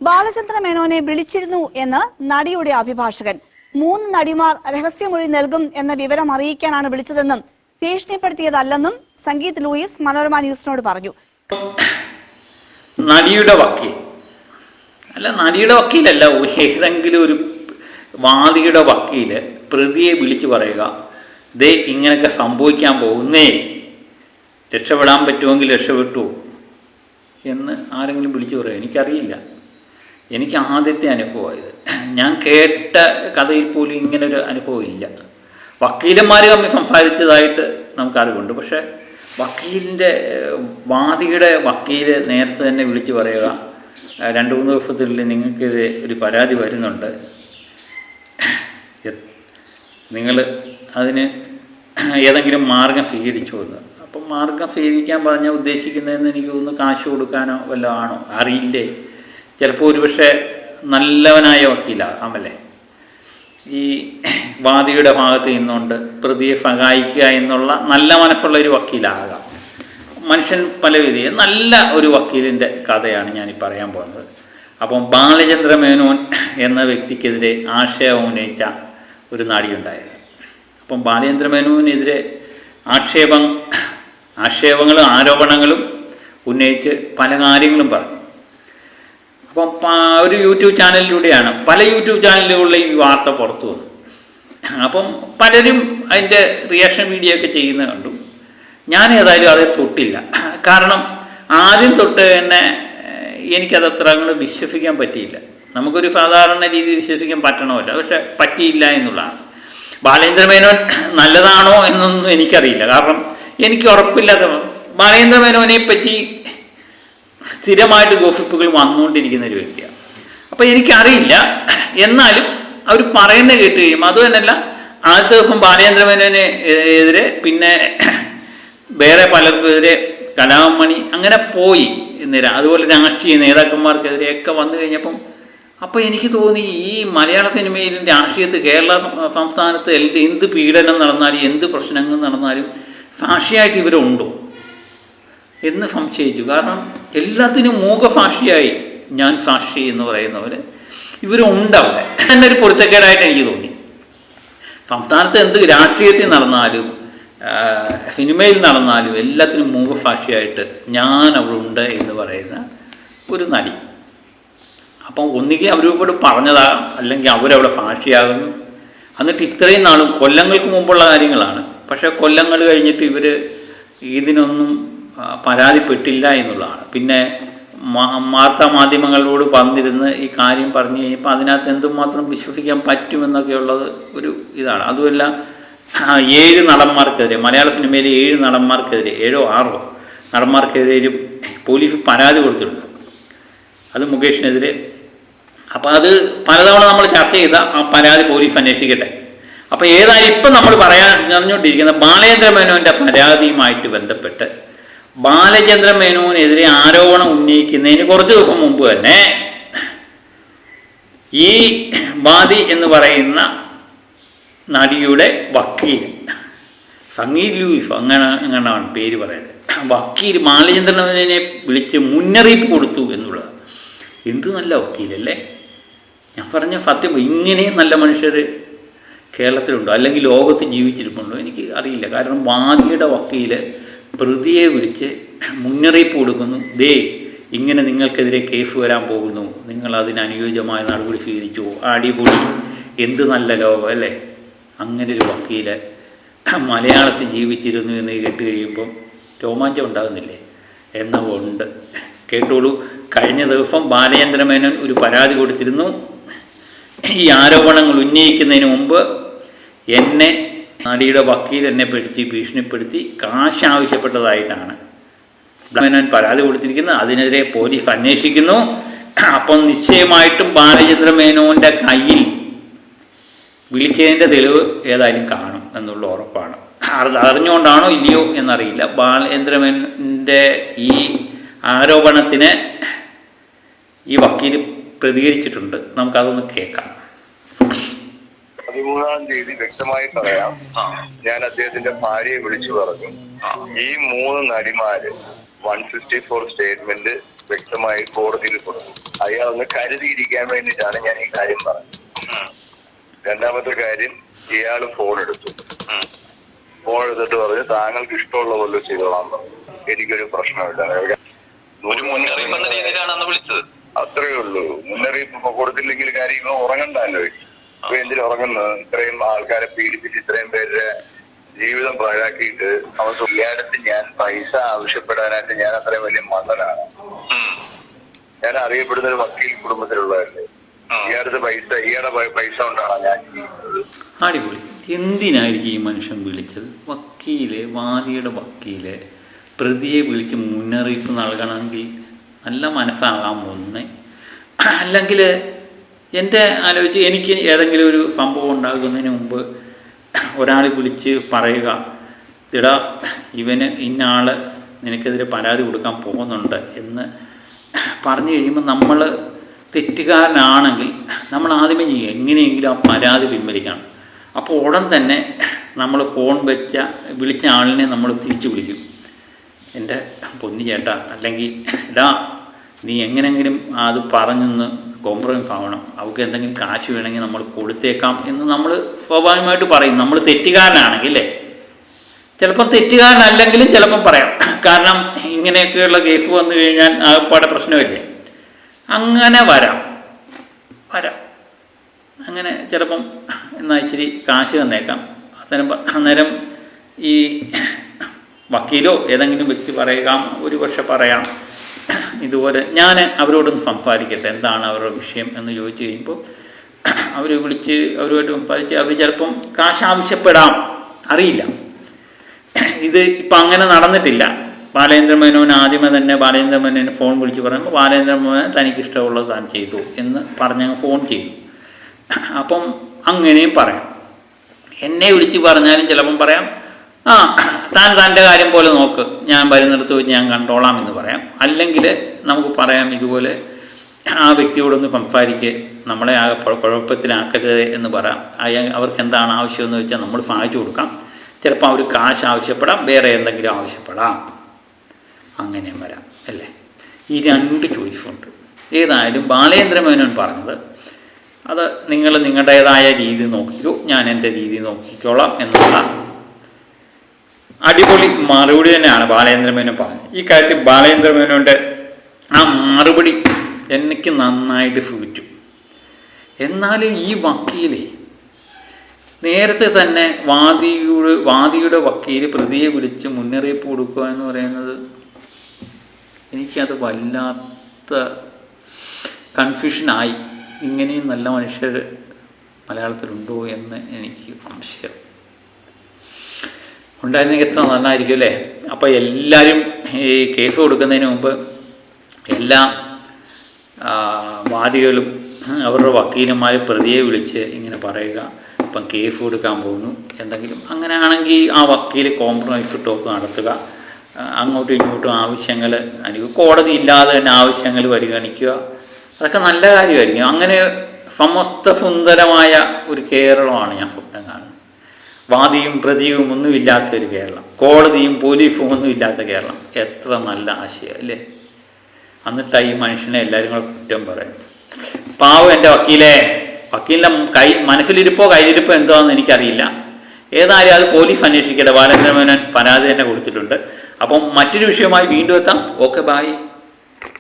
ബാലചന്ദ്ര മേനോനെ വിളിച്ചിരുന്നു എന്ന് നടിയുടെ അഭിഭാഷകൻ. 3 നടിമാർ രഹസ്യമൊഴി നൽകും എന്ന വിവരം അറിയിക്കാനാണ് വിളിച്ചതെന്നും ഭീഷണിപ്പെടുത്തിയതല്ലെന്നും സംഗീത് ലൂയിസ് മനോരമ ന്യൂസിനോട് പറഞ്ഞു. നടിയുടെ വക്കീലല്ല, ഏതെങ്കിലും ഒരു വാദിയുടെ വക്കീല് പ്രതിയെ വിളിച്ചു പറയുക, ദേ ഇങ്ങനെയൊക്കെ സംഭവിക്കാൻ പോകുന്നേ, രക്ഷപ്പെടാൻ പറ്റുമെങ്കിൽ രക്ഷപ്പെട്ടു എന്ന് ആരെങ്കിലും വിളിച്ചു പറയുക. എനിക്കറിയില്ല. എനിക്ക് ആദ്യത്തെ അനുഭവമായത്. ഞാൻ കേട്ട കഥയിൽ പോലും ഇങ്ങനൊരു അനുഭവം ഇല്ല. വക്കീലന്മാർ തമ്മിൽ സംസാരിച്ചതായിട്ട് നമുക്കറിവുണ്ട്. പക്ഷേ വാദിയുടെ വക്കീല് നേരത്തെ തന്നെ വിളിച്ചു പറയുക, 2-3 ദിവസത്തിനുള്ളിൽ നിങ്ങൾക്കിത് ഒരു പരാതി വരുന്നുണ്ട്, നിങ്ങൾ അതിന് ഏതെങ്കിലും മാർഗം സ്വീകരിച്ചു എന്ന്. അപ്പം മാർഗം സ്വീകരിക്കാൻ പറഞ്ഞാൽ ഉദ്ദേശിക്കുന്നതെന്ന് എനിക്ക് തോന്നുന്നു കാശ് കൊടുക്കാനോ വല്ലതും ആണോ അറിയില്ലേ. ചിലപ്പോൾ ഒരുപക്ഷെ നല്ലവനായ വക്കീലാകാമല്ലേ, ഈ വാദിയുടെ ഭാഗത്ത് നിന്നുകൊണ്ട് പ്രതിയെ സഹായിക്കുക എന്നുള്ള നല്ല മനസ്സുള്ള ഒരു വക്കീലാകാം. മനുഷ്യൻ പല രീതിയിൽ നല്ല ഒരു വക്കീലിൻ്റെ കഥയാണ് ഞാനീ പറയാൻ പോകുന്നത്. അപ്പം ബാലചന്ദ്ര മേനോൻ എന്ന വ്യക്തിക്കെതിരെ ആക്ഷേപം ഉന്നയിച്ച ഒരു നടിയുണ്ടായിരുന്നു. അപ്പം ബാലചന്ദ്ര മേനോനെതിരെ ആക്ഷേപങ്ങളും ആരോപണങ്ങളും ഉന്നയിച്ച് പല കാര്യങ്ങളും പറഞ്ഞു. അപ്പം ഒരു യൂട്യൂബ് ചാനലിലൂടെയാണ്, പല യൂട്യൂബ് ചാനലുകളിലും ഈ വാർത്ത പുറത്തു വന്നു. അപ്പം പലരും അതിൻ്റെ റിയാക്ഷൻ വീഡിയോ ഒക്കെ ചെയ്യുന്നത് കണ്ടു. ഞാൻ ഏതായാലും അത് തൊട്ടില്ല. കാരണം ആദ്യം തൊട്ട് തന്നെ എനിക്കതത്ര അങ്ങോട്ട് വിശ്വസിക്കാൻ പറ്റിയില്ല. നമുക്കൊരു സാധാരണ രീതിയിൽ വിശ്വസിക്കാൻ പറ്റണമല്ലോ, പക്ഷെ പറ്റിയില്ല എന്നുള്ളതാണ്. ബാലചന്ദ്ര മേനോൻ നല്ലതാണോ എന്നൊന്നും എനിക്കറിയില്ല. കാരണം എനിക്ക് ഉറപ്പില്ലാത്ത ബാലചന്ദ്ര മേനോനെ പറ്റി സ്ഥിരമായിട്ട് ഗോസിപ്പുകൾ വന്നുകൊണ്ടിരിക്കുന്ന ഒരു വ്യക്തിയാണ്. അപ്പോൾ എനിക്കറിയില്ല. എന്നാലും അവർ പറയുന്നത് കേട്ട് കഴിയുമ്പോൾ, അതുതന്നെയല്ല ആദ്യത്തെ ദിവസം ബാലചന്ദ്ര മേനോനെ എതിരെ, പിന്നെ വേറെ പലർക്കുമെതിരെ, കലാമണി അങ്ങനെ പോയി എന്നില്ല, അതുപോലെ രാഷ്ട്രീയ നേതാക്കന്മാർക്കെതിരെയൊക്കെ വന്നു കഴിഞ്ഞപ്പം അപ്പോൾ എനിക്ക് തോന്നി, ഈ മലയാള സിനിമയിലും രാഷ്ട്രീയത്ത് കേരള സംസ്ഥാനത്ത് എന്ത് പീഡനം നടന്നാലും എന്ത് പ്രശ്നങ്ങൾ നടന്നാലും സാക്ഷിയായിട്ട് ഇവരുണ്ടോ എന്ന് സംശയിച്ചു. കാരണം എല്ലാത്തിനും മൂകസാക്ഷിയായി ഞാൻ സാക്ഷി എന്ന് പറയുന്നവർ ഇവരുണ്ടവിടെ. തന്നെ ഒരു പൊരുത്തക്കേടായിട്ട് എനിക്ക് തോന്നി. സംസ്ഥാനത്ത് എന്ത് രാഷ്ട്രീയത്തിൽ നടന്നാലും സിനിമയിൽ നടന്നാലും എല്ലാത്തിനും മൂകസാക്ഷിയായിട്ട് ഞാൻ അവിടെ എന്ന് പറയുന്ന ഒരു നടി. അപ്പം ഒന്നുകിൽ അവരോട് പറഞ്ഞതാകാം, അല്ലെങ്കിൽ അവരവിടെ സാക്ഷിയാകുന്നു. എന്നിട്ട് ഇത്രയും നാളും കൊല്ലങ്ങൾക്ക് മുമ്പുള്ള കാര്യങ്ങളാണ്. പക്ഷേ കൊല്ലങ്ങൾ കഴിഞ്ഞിട്ട് ഇവർ ഇതിനൊന്നും പരാതിപ്പെട്ടില്ല എന്നുള്ളതാണ്. പിന്നെ വാർത്താ മാധ്യമങ്ങളോട് വന്നിരുന്ന് ഈ കാര്യം പറഞ്ഞു കഴിഞ്ഞപ്പോൾ അതിനകത്ത് എന്തുമാത്രം വിശ്വസിക്കാൻ പറ്റുമെന്നൊക്കെയുള്ളത് ഒരു ഇതാണ്. അതുമല്ല, 7 നടന്മാർക്കെതിരെ, മലയാള സിനിമയിലെ 7 നടന്മാർക്കെതിരെ, 7 or 6 നടന്മാർക്കെതിരെ പോലീസ് പരാതി കൊടുത്തിട്ടുണ്ട്. അത് മുകേഷിനെതിരെ. അപ്പോൾ അത് പലതവണ നമ്മൾ ചർച്ച ചെയ്ത ആ പരാതി പോലീസ് അന്വേഷിക്കട്ടെ. അപ്പോൾ ഏതായാലും ഇപ്പം നമ്മൾ പറഞ്ഞുകൊണ്ടിരിക്കുന്ന ബാലചന്ദ്ര മേനോൻ്റെ പരാതിയുമായിട്ട് ബന്ധപ്പെട്ട് ബാലചന്ദ്ര മേനോനെതിരെ ആരോപണം ഉന്നയിക്കുന്നതിന് കുറച്ച് ദിവസം മുമ്പ് തന്നെ ഈ വാദി എന്ന് പറയുന്ന നടിയുടെ വക്കീൽ സംഗീത് ലൂയിസ്, അങ്ങനെയാണ് പേര് പറയുന്നത്, വക്കീൽ ബാലചന്ദ്ര മേനോനെ വിളിച്ച് മുന്നറിയിപ്പ് കൊടുത്തു എന്നുള്ളത്. എന്ത് നല്ല വക്കീലല്ലേ. ഞാൻ പറഞ്ഞ സത്യം, ഇങ്ങനെയും നല്ല മനുഷ്യർ കേരളത്തിലുണ്ടോ അല്ലെങ്കിൽ ലോകത്ത് ജീവിച്ചിരിപ്പുണ്ടോ എനിക്ക് അറിയില്ല. കാരണം വാദിയുടെ വക്കീൽ പ്രതിയെ വിളിച്ച് മുന്നറിയിപ്പ് കൊടുക്കുന്നു, ദേ ഇങ്ങനെ നിങ്ങൾക്കെതിരെ കേസ് വരാൻ പോകുന്നു, നിങ്ങൾ അതിന് അനുയോജ്യമായ നടപടി സ്വീകരിച്ചു. അടിപൊളി, എന്ത് നല്ല ലോകം അല്ലേ. അങ്ങനെ ഒരു വക്കീൽ മലയാളത്തിൽ ജീവിച്ചിരുന്നു എന്ന് കേട്ട് കഴിയുമ്പം രോമാഞ്ചം ഉണ്ടാകുന്നില്ലേ? എന്നുണ്ട്. കേട്ടോളൂ. കഴിഞ്ഞ ദിവസം ബാലചന്ദ്ര മേനോൻ ഒരു പരാതി കൊടുത്തിരുന്നു. ഈ ആരോപണങ്ങൾ ഉന്നയിക്കുന്നതിന് മുമ്പ് നടിയുടെ വക്കീൽ എന്നെ ഭീഷണിപ്പെടുത്തി കാശ് ആവശ്യപ്പെട്ടതായിട്ടാണ് മേനോൻ പരാതി കൊടുത്തിരിക്കുന്നത്. അതിനെതിരെ പോലീസ് അന്വേഷിക്കുന്നു. അപ്പം നിശ്ചയമായിട്ടും ബാലചന്ദ്ര മേനോൻ്റെ കയ്യിൽ വിളിച്ചതിൻ്റെ തെളിവ് ഏതായാലും കാണും എന്നുള്ള ഉറപ്പാണ്. അറിഞ്ഞുകൊണ്ടാണോ ഇല്ലയോ എന്നറിയില്ല. ബാലചന്ദ്ര മേനോൻ്റെ ഈ ആരോപണത്തിന് ഈ വക്കീൽ പ്രതികരിച്ചിട്ടുണ്ട്. നമുക്കതൊന്ന് കേൾക്കാം. 13-ാം തീയതി വ്യക്തമായി പറയാം, ഞാൻ അദ്ദേഹത്തിന്റെ ഭാര്യയെ വിളിച്ചു പറഞ്ഞു, ഈ 3 നടിമാര് 154 സ്റ്റേറ്റ്മെന്റ് വ്യക്തമായി കോടതിയിൽ കൊടുത്തു. അയാൾ ഒന്ന് കരുതിയിരിക്കാൻ വേണ്ടിയിട്ടാണ് ഞാൻ ഈ കാര്യം പറഞ്ഞത്. രണ്ടാമത്തെ കാര്യം, ഇയാൾ ഫോൺ എടുത്തു. ഫോൺ എടുത്തിട്ട് പറഞ്ഞു താങ്കൾക്ക് ഇഷ്ടമുള്ള പോലെ ചെയ്തോളാൻ പറഞ്ഞു. എനിക്കൊരു പ്രശ്നമില്ല. ഒരു മുന്നറിയിപ്പ് എന്ന രീതിയിലാണ് അന്ന് വിളിച്ചത്. അത്രേ ഉള്ളൂ. മുന്നറിയിപ്പ് കൊടുത്തില്ലെങ്കിൽ കാര്യങ്ങൾ ഉറങ്ങണ്ടല്ലോ. ഇപ്പൊ എന്തിനു ഉറങ്ങുന്നത്? ഇത്രയും ആൾക്കാരെ പീഡിപ്പിച്ച് ഇത്രയും പേരുടെ ജീവിതം പാഴാക്കിയിട്ട് അവൻ ഇയാടത്ത് ഞാൻ പൈസ ആവശ്യപ്പെടാനായിട്ട് ഞാൻ അത്രയും വലിയ മണ്ടനാണ്. ഞാൻ അറിയപ്പെടുന്ന ഒരു വക്കീൽ കുടുംബത്തിലുള്ളതല്ലേ. ഇയാളുടെ പൈസ കൊണ്ടാണ് ഞാൻ ചെയ്യുന്നത്. അടിപൊളി. എന്തിനായിരിക്കും ഈ മനുഷ്യൻ വിളിച്ചത്? വാദിയുടെ വക്കീല് പ്രതിയെ വിളിച്ച് മുന്നറിയിപ്പ് നൽകണമെങ്കിൽ നല്ല മനസ്സാകാൻ പോകുന്നേ. അല്ലെങ്കിൽ എൻ്റെ ആലോചിച്ച് എനിക്ക് ഏതെങ്കിലും ഒരു സംഭവം ഉണ്ടാകുന്നതിന് മുമ്പ് ഒരാൾ വിളിച്ച് പറയുക, ഇടാ ഇവന് ഇന്ന ആൾ നിനക്കെതിരെ പരാതി കൊടുക്കാൻ പോകുന്നുണ്ട് എന്ന് പറഞ്ഞു കഴിയുമ്പോൾ നമ്മൾ തെറ്റുകാരനാണെങ്കിൽ നമ്മൾ ആദ്യമേ ചെയ്യും എങ്ങനെയെങ്കിലും ആ പരാതി പിൻവലിക്കണം. അപ്പോൾ ഉടൻ തന്നെ നമ്മൾ ഫോൺ വിളിച്ച ആളിനെ നമ്മൾ തിരിച്ചു വിളിക്കും. എൻ്റെ പൊന്നു ചേട്ടാ, അല്ലെങ്കിൽ ഇടാ നീ എങ്ങനെയെങ്കിലും അത് പറഞ്ഞൊന്ന് കോംപ്രമൈസ് ആവണം, അവൾക്ക് എന്തെങ്കിലും കാശ് വേണമെങ്കിൽ നമ്മൾ കൊടുത്തേക്കാം എന്ന് നമ്മൾ സ്വാഭാവികമായിട്ട് പറയും. നമ്മൾ തെറ്റുകാരനാണെങ്കിൽ അല്ലേ. ചിലപ്പോൾ തെറ്റുകാരനല്ലെങ്കിലും ചിലപ്പം പറയാം. കാരണം ഇങ്ങനെയൊക്കെയുള്ള കേസ് വന്നു കഴിഞ്ഞാൽ ആകപ്പാടെ പ്രശ്നമില്ലേ. അങ്ങനെ വരാം. അങ്ങനെ ചിലപ്പം എന്നാൽ ഇച്ചിരി കാശ് തന്നേക്കാം. അന്നേരം ഈ വക്കീലോ ഏതെങ്കിലും വ്യക്തി പറയുക, ഒരു പക്ഷെ പറയാം ഇതുപോലെ ഞാൻ അവരോടൊന്ന് സംസാരിക്കട്ടെ, എന്താണ് അവരുടെ വിഷയം എന്ന് ചോദിച്ചു കഴിയുമ്പോൾ അവർ വിളിച്ച് അവരുമായിട്ട് സംസാരിച്ച് അവർ ചിലപ്പം കാശ് ആവശ്യപ്പെടാം, അറിയില്ല. ഇത് ഇപ്പം അങ്ങനെ നടന്നിട്ടില്ല. ബാലേന്ദ്രമേനോൻ ആദ്യമേ തന്നെ ബാലേന്ദ്രമേനോന് ഫോൺ വിളിച്ച് പറയുമ്പോൾ ബാലേന്ദ്രമേനോൻ തനിക്കിഷ്ടമുള്ളത് താൻ ചെയ്തു എന്ന് പറഞ്ഞ് ഫോൺ ചെയ്തു. അപ്പം അങ്ങനെയും പറയാം. എന്നെ വിളിച്ച് പറഞ്ഞാലും ചിലപ്പം പറയാം താൻ തൻ്റെ കാര്യം പോലെ നോക്ക്, ഞാൻ വരുന്നിടത്ത് വെച്ച് ഞാൻ കണ്ടോളാം എന്ന് പറയാം. അല്ലെങ്കിൽ നമുക്ക് പറയാം ഇതുപോലെ ആ വ്യക്തിയോടൊന്ന് സംസാരിക്കുക, നമ്മളെ ആ കുഴപ്പത്തിലാക്കരുത് എന്ന് പറയാം. അവർക്ക് എന്താണ് ആവശ്യമെന്ന് വെച്ചാൽ നമ്മൾ സഹായിച്ചു കൊടുക്കാം. ചിലപ്പോൾ അവർ കാശ് ആവശ്യപ്പെടാം, വേറെ എന്തെങ്കിലും ആവശ്യപ്പെടാം, അങ്ങനെയും വരാം അല്ലേ. ഈ രണ്ട് ചോയ്സുണ്ട്. ഏതായാലും ബാലേന്ദ്രമേനോൻ പറഞ്ഞത് അത് നിങ്ങൾ നിങ്ങളുടേതായ രീതി നോക്കിക്കോ, ഞാൻ എൻ്റെ രീതി നോക്കിക്കോളാം എന്നുള്ള അടിപൊളി മറുപടി തന്നെയാണ് ബാലേന്ദ്രമേനോൻ പറഞ്ഞത്. ഈ കാര്യത്തിൽ ബാലേന്ദ്രമേനോൻ്റെ ആ മറുപടി എനിക്ക് നന്നായിട്ട് സൂചിച്ചു. എന്നാലും ഈ വക്കീലെ നേരത്തെ തന്നെ വാദിയുടെ വക്കീല് പ്രതിയെ വിളിച്ച് മുന്നറിയിപ്പ് കൊടുക്കുക എന്ന് പറയുന്നത് എനിക്കത് വല്ലാത്ത കൺഫ്യൂഷനായി. ഇങ്ങനെയും നല്ല മനുഷ്യർ മലയാളത്തിലുണ്ടോ എന്ന് എനിക്ക് സംശയം. ഉണ്ടായിരുന്നെങ്കിൽ എത്ര നന്നായിരിക്കും അല്ലേ. അപ്പോൾ എല്ലാവരും ഈ കേസ് കൊടുക്കുന്നതിന് മുമ്പ് എല്ലാ വാദികളും അവരുടെ വക്കീലന്മാർ പ്രതിയെ വിളിച്ച് ഇങ്ങനെ പറയുക, ഇപ്പം കേസ് കൊടുക്കാൻ പോകുന്നു എന്തെങ്കിലും. അങ്ങനെയാണെങ്കിൽ ആ വക്കീൽ കോംപ്രമൈസ് ടോക്ക് നടത്തുക, അങ്ങോട്ടും ഇങ്ങോട്ടും ആവശ്യങ്ങൾ കോടതി ഇല്ലാതെ തന്നെ ആവശ്യങ്ങൾ പരിഗണിക്കുക. അതൊക്കെ നല്ല കാര്യമായിരിക്കും. അങ്ങനെ സമസ്ത സുന്ദരമായ ഒരു കേരളമാണ് ഞാൻ സ്വപ്നം കാണുന്നത്. വാദിയും പ്രതിയും ഒന്നുമില്ലാത്തൊരു കേരളം, കോടതിയും പോലീസും ഒന്നുമില്ലാത്ത കേരളം. എത്ര നല്ല ആശയം അല്ലേ. എന്നിട്ട് ഈ മനുഷ്യനെ എല്ലാവരും കൂടെ കുറ്റം പറയും. പാവം എൻ്റെ വക്കീലിൻ്റെ മനസ്സിലിരിപ്പോ കയ്യിലിരിപ്പോ എന്താണെന്ന് എനിക്കറിയില്ല. ഏതായാലും അത് പോലീസ് അന്വേഷിക്കട്ടെ. ബാലേന്ദ്രമേനോൻ പരാതി തന്നെ കൊടുത്തിട്ടുണ്ട്. അപ്പം മറ്റൊരു വിഷയമായി വീണ്ടും എത്താം. Okay, by.